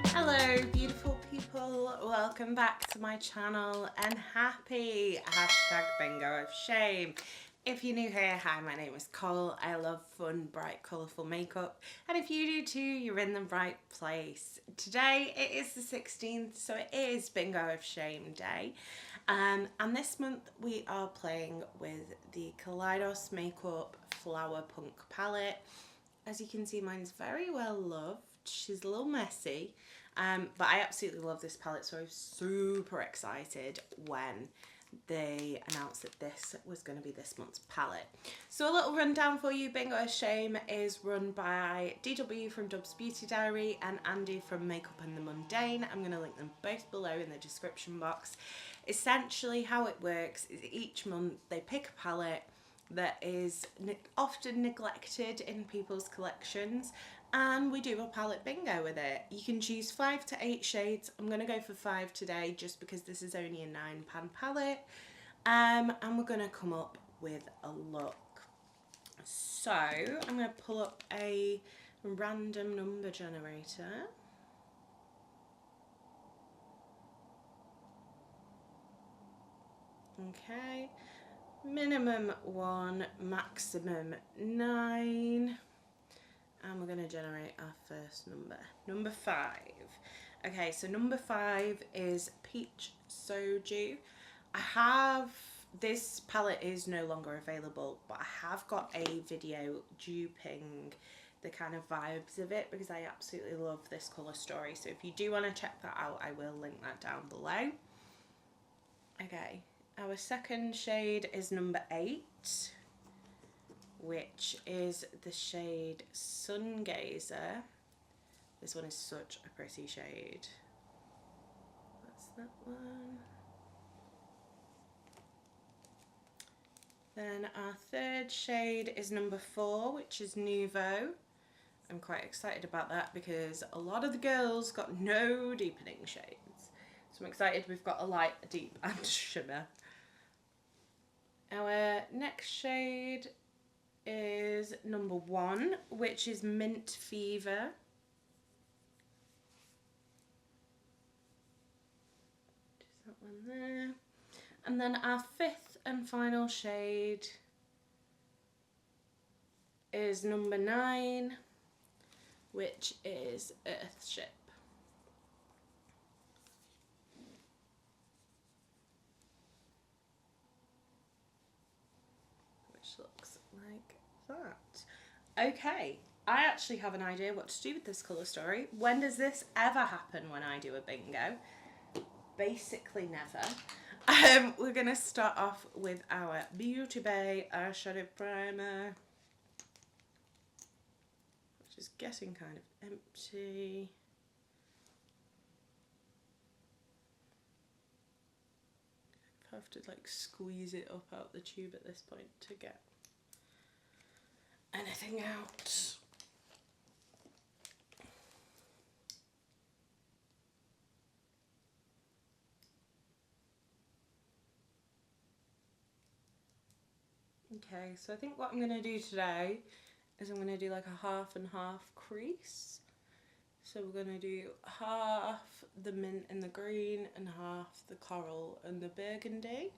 Hello beautiful people, welcome back to my channel and happy #bingo of shame. If you're new here, hi, my name is Cole. I love fun, bright, colourful makeup, and if you do too, you're in the right place. Today it is the 16th, so it is Bingo of Shame Day, and this month we are playing with the Kaleidos Flower Punk Palette. As you can see, mine's very well loved. She's a little messy, but I absolutely love this palette, so I was super excited when they announced that this was going to be this month's palette. So a little rundown for you. Bingo of Shame is run by DW from Dub's Beauty Diary and Andy from Makeup and the Mundane. I'm going to link them both below in the description box. Essentially how it works is each month they pick a palette that is often neglected in people's collections, and we do a palette bingo with it. You can choose 5 to 8 shades. I'm going to go for 5 today just because this is only a £9 palette, and we're going to come up with a look. So I'm going to pull up a random number generator. Okay. Minimum 1, maximum 9, and we're going to generate our first number. Number 5. Okay, so number 5 is Peach Soju. This palette is no longer available, but I have got a video duping the kind of vibes of it because I absolutely love this colour story. So if you do want to check that out, I will link that down below. Okay. Our second shade is number 8, which is the shade Sun Gazer. This one is such a pretty shade. That's that one. Then our third shade is number 4, which is Nouveau. I'm quite excited about that because a lot of the girls got no deepening shades. So I'm excited we've got a light, a deep and shimmer. Our next shade is number 1, which is Mint Fever. Just that one there. And then our 5th and final shade is number 9, which is Earthship. Looks like that. Okay, I actually have an idea what to do with this colour story. When does this ever happen when I do a bingo? Basically never. We're going to start off with our Beauty Bay eyeshadow primer, which is getting kind of empty. I have to like squeeze it up out the tube at this point to get anything out. Okay, so I think what I'm going to do today is I'm going to do like a half and half crease. So we're going to do half the mint and the green and half the coral and the burgundy.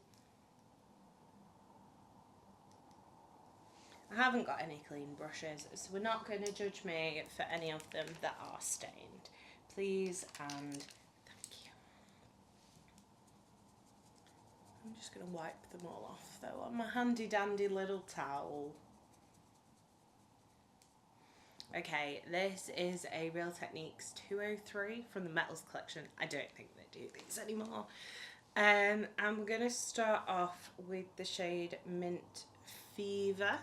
I haven't got any clean brushes, so we're not going to judge me for any of them that are stained. Please and thank you. I'm just going to wipe them all off though on my handy dandy little towel. Okay, this is a Real Techniques 203 from the Metals collection. I don't think they do these anymore. And we're going to start off with the shade Mint Fever.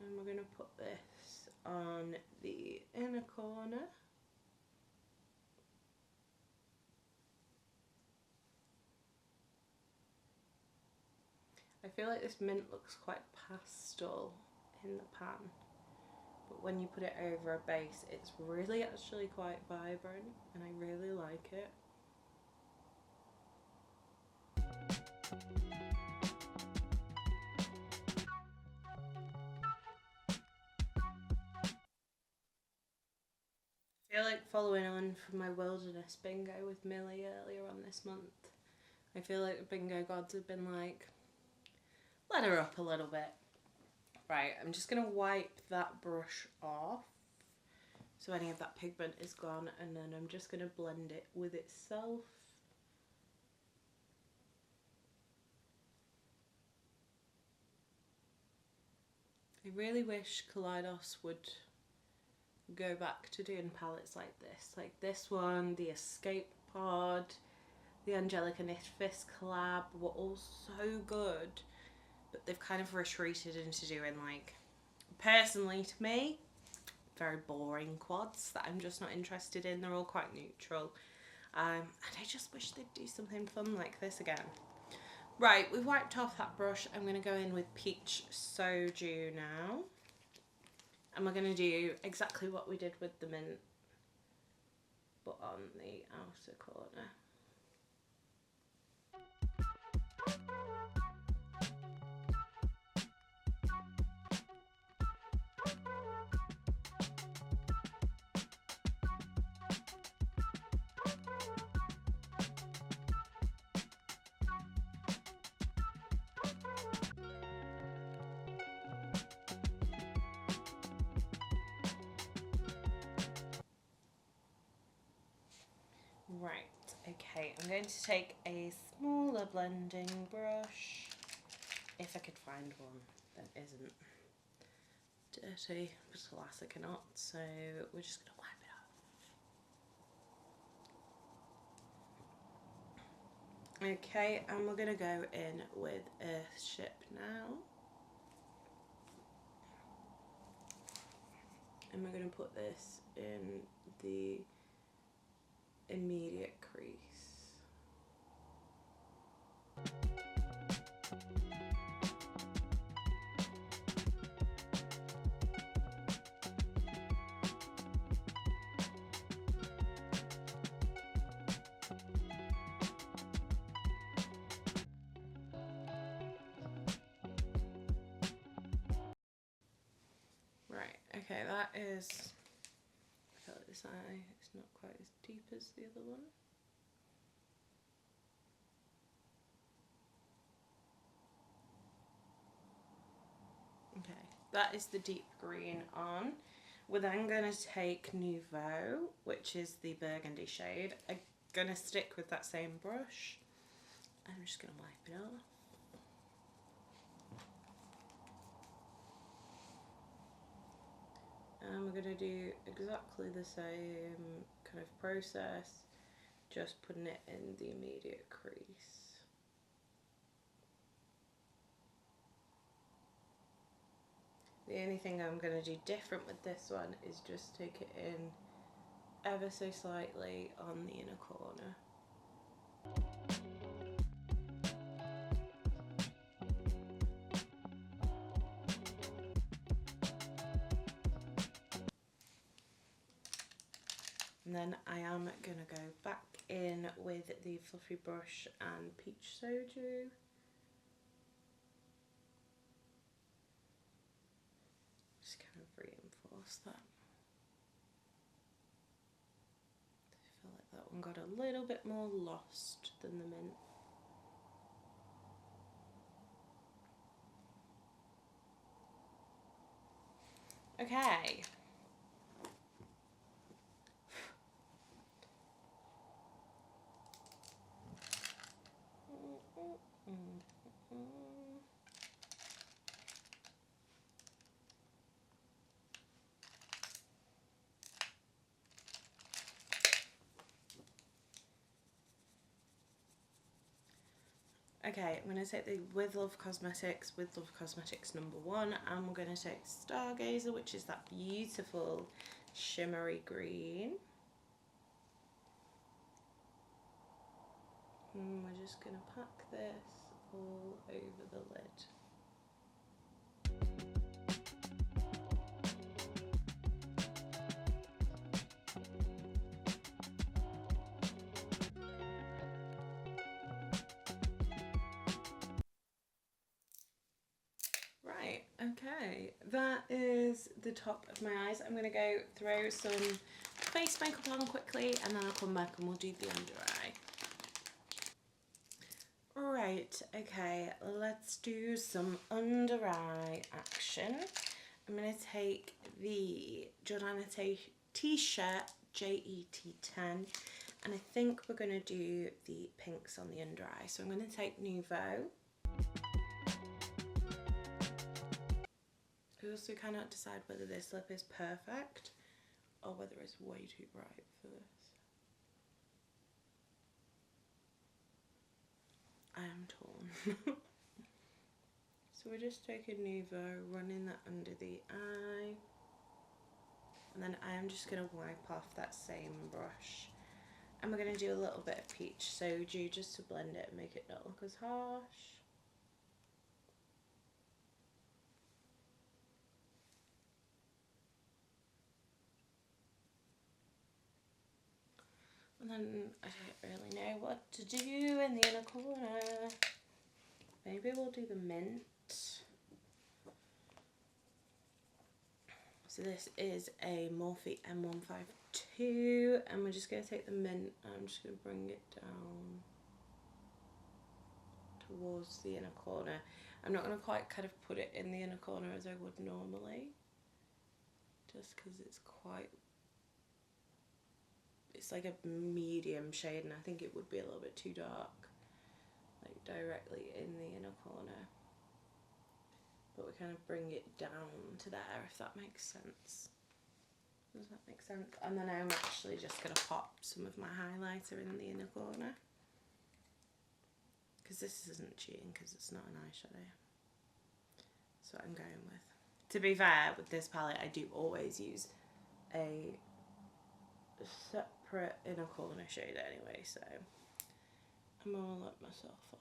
And we're going to put this on the inner corner. I feel like this mint looks quite pastel in the pan, but when you put it over a base it's really actually quite vibrant and I really like it. feel like following on from my wilderness bingo with Millie earlier on this month. I feel like the bingo gods have been like, let her up a little bit. Right, I'm just going to wipe that brush off so any of that pigment is gone, and then I'm just going to blend it with itself. I really wish Kaleidos would go back to doing palettes like this. Like this one, the Escape Pod, the Angelica Knit Fist collab were all so good, but they've kind of retreated into doing, like, personally to me, very boring quads that I'm just not interested in. They're all quite neutral. And I just wish they'd do something fun like this again. Right, we've wiped off that brush. I'm going to go in with Peach Soju now. And we're going to do exactly what we did with the mint, but on the outer corner. Right, okay, I'm going to take a smaller blending brush, if I could find one that isn't dirty, but alas I cannot, so we're just going to wipe it off. Okay, and we're going to go in with Earthship now. And we're going to put this in the immediate crease. Right, okay, that is, I feel like this eye is not quite as deep as the other one. Okay, that is the deep green on. We're then going to take Nouveau, which is the burgundy shade. I'm going to stick with that same brush. I'm just going to wipe it off. And we're going to do exactly the same kind of process, just putting it in the immediate crease. The only thing I'm going to do different with this one is just take it in ever so slightly on the inner corner. And then I am going to go back in with the fluffy brush and Peach Soju. Just kind of reinforce that. I feel like that one got a little bit more lost than the mint. Okay. Okay, I'm going to take the With Love Cosmetics #1, and we're going to take Stargazer, which is that beautiful shimmery green. And we're just going to pack this all over the lid. Okay, that is the top of my eyes. I'm going to go throw some face makeup on quickly and then I'll come back and we'll do the under eye. Right, okay, let's do some under eye action. I'm going to take the Jordana T-shirt JET10 and I think we're going to do the pinks on the under eye. So I'm going to take Nouveau. I also cannot decide whether this lip is perfect or whether it's way too bright for this. I am torn. So we're just taking Nouveau, running that under the eye, and then I am just going to wipe off that same brush, and we're going to do a little bit of peach soju just to blend it and make it not look as harsh. And then I don't really know what to do in the inner corner. Maybe we'll do the mint. So this is a Morphe M152 and we're just going to take the mint and I'm just going to bring it down towards the inner corner. I'm not going to quite kind of put it in the inner corner as I would normally, just because it's like a medium shade and I think it would be a little bit too dark, like directly in the inner corner. But we kind of bring it down to there, if that makes sense. Does that make sense? And then I'm actually just going to pop some of my highlighter in the inner corner. Because this isn't cheating, because it's not an eyeshadow. That's what I'm going with. To be fair, with this palette, I do always use a separate inner corner shade anyway, so I'm going to let myself off.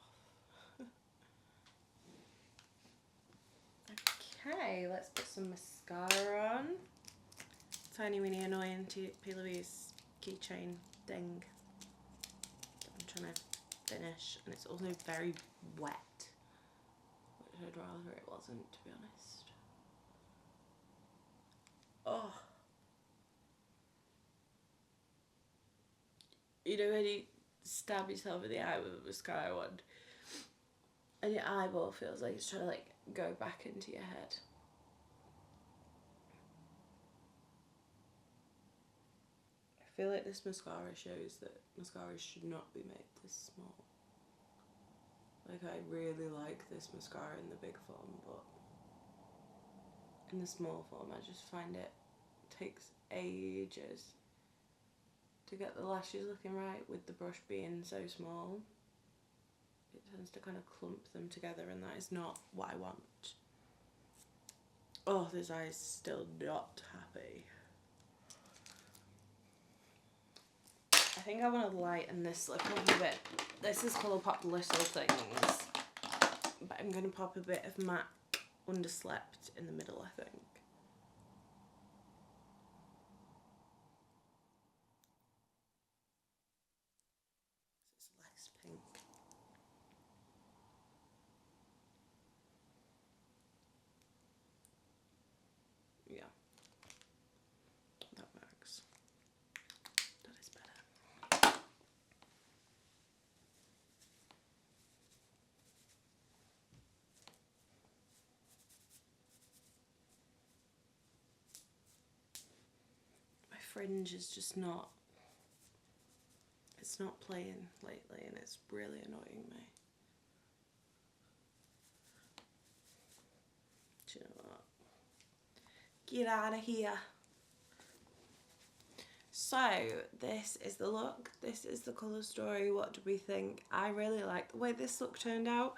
Okay, let's put some mascara on. Tiny weeny annoying P. Louise keychain thing that I'm trying to finish, and it's also very wet, which I'd rather it wasn't, to be honest. Oh, you know when you stab yourself in the eye with a mascara wand and your eyeball feels like it's trying to like go back into your head. I feel like this mascara shows that mascaras should not be made this small. Like I really like this mascara in the big form, but in the small form I just find it takes ages to get the lashes looking right with the brush being so small. It tends to kind of clump them together and that is not what I want. Oh, this eye is still not happy. I think I want to lighten this lip up a bit. This is Colourpop Little Things, but I'm going to pop a bit of MAC Underslept in the middle, I think. It's less pink. Yeah, that works. That is better. My fringe is just not, it's not playing lately and it's really annoying me. Do you know what? Get out of here. So this is the look, this is the colour story. What do we think? I really like the way this look turned out.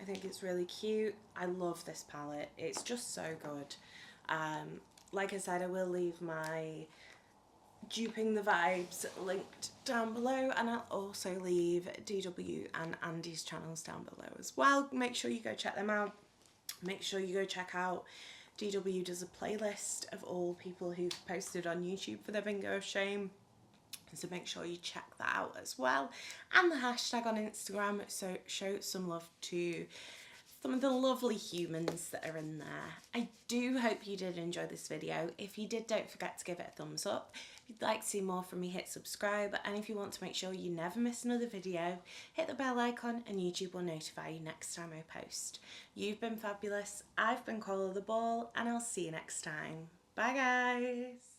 I think it's really cute. I love this palette, it's just so good. Like I said, I will leave my Duping the Vibes linked down below, and I'll also leave DW and Andy's channels down below as well. Make sure you go check them out. Make sure you go check out DW does a playlist of all people who've posted on YouTube for their bingo of shame, so make sure you check that out as well. And the hashtag on Instagram, so show some love to some of the lovely humans that are in there. I do hope you did enjoy this video. If you did, don't forget to give it a thumbs up. If you'd like to see more from me, hit subscribe, and if you want to make sure you never miss another video, hit the bell icon and YouTube will notify you next time I post. You've been fabulous, I've been Karla the Ball, and I'll see you next time. Bye guys!